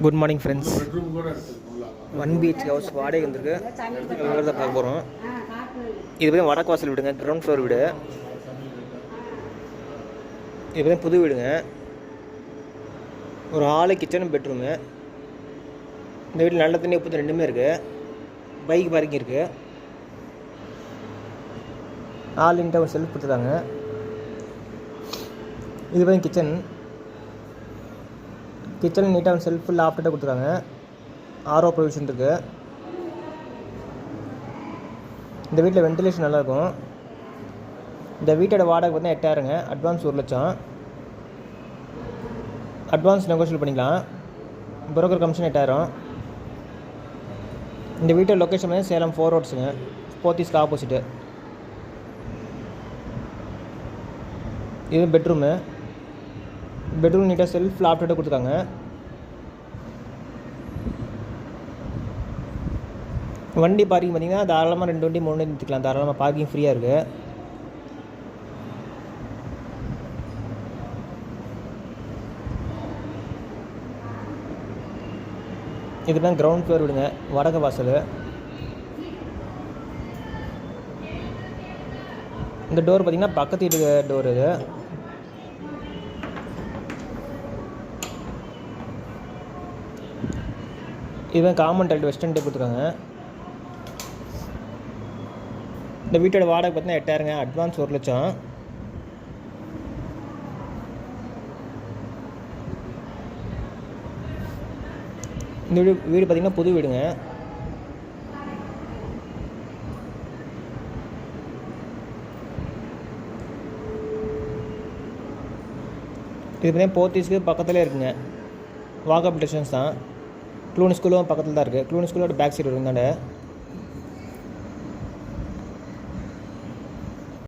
Good morning friends. 1 BHK house வாடகை வந்துருக்கு. தான் பார்க்க போகிறோம். இது பற்றி வடக்கு வாசல் வீடுங்க, கிரவுண்ட் ஃப்ளோர் வீடு. இது பற்றி புது வீடுங்க. ஒரு ஹாலு, கிச்சன், பெட்ரூமு. இந்த வீட்டில் நல்ல தண்ணி உப்பு ரெண்டுமே இருக்குது. பைக் பார்க்கிங் இருக்குது. ஆல் இன்ட்டு ஒரு செல்ஃப் கொடுத்துருக்காங்க. இது பற்றி கிச்சன் நீட்டாக ஒரு செல்ஃப் லாப்டாக கொடுத்துருக்காங்க. ஆர்ஓ ப்ரொவிஷன் இருக்குது. இந்த வீட்டில் வென்டிலேஷன் நல்லாயிருக்கும். இந்த வீட்டோட வாடகை பார்த்தா 8000ங்க. அட்வான்ஸ் 1 லட்சம். அட்வான்ஸ் நெகோஷியேட் பண்ணிக்கலாம். Broker commission 8000. இந்த வீட்டோட லொக்கேஷன் வந்து சேலம் 4 ரோட்ஸுங்க, போத்தீஸ்க்கு ஆப்போசிட்டு. இது பெட்ரூமு நீட்டாக செல்ஃப் லாப்டாக கொடுத்துருக்காங்க. வண்டி பார்க்கிங் பார்த்திங்கன்னா தாராளமாக 2 வண்டி 3 வண்டி நிறுத்திக்கலாம். தாராளமாக பார்க்கிங் ஃப்ரீயாக இருக்குது. இதுதான் கிரவுண்ட் ஃப்ளோர் விடுங்க, வடக்கு வாசல். இந்த டோர் பார்த்திங்கன்னா பக்கத்து வீட்டு டோர். இதுதான் காமன் டைல்ட் வெஸ்டர்ன் டைப் கொடுத்துருக்காங்க. இந்த வீட்டோட வாடகை பார்த்தீங்கன்னா 8000ங்க. அட்வான்ஸ் 1 லட்சம். இந்த வீடு பார்த்திங்கன்னா புது வீடுங்க. இது பார்த்தீங்கன்னா போத்தீஸ்க்கு பக்கத்துலேயே இருக்குங்க. வாக்கபிள் டிஸ்டன்ஸ் தான். க்ளூனி ஸ்கூலும் பக்கத்தில் தான் இருக்குது. க்ளூனி ஸ்கூலோட பேக் சைடு இருந்தாண்ட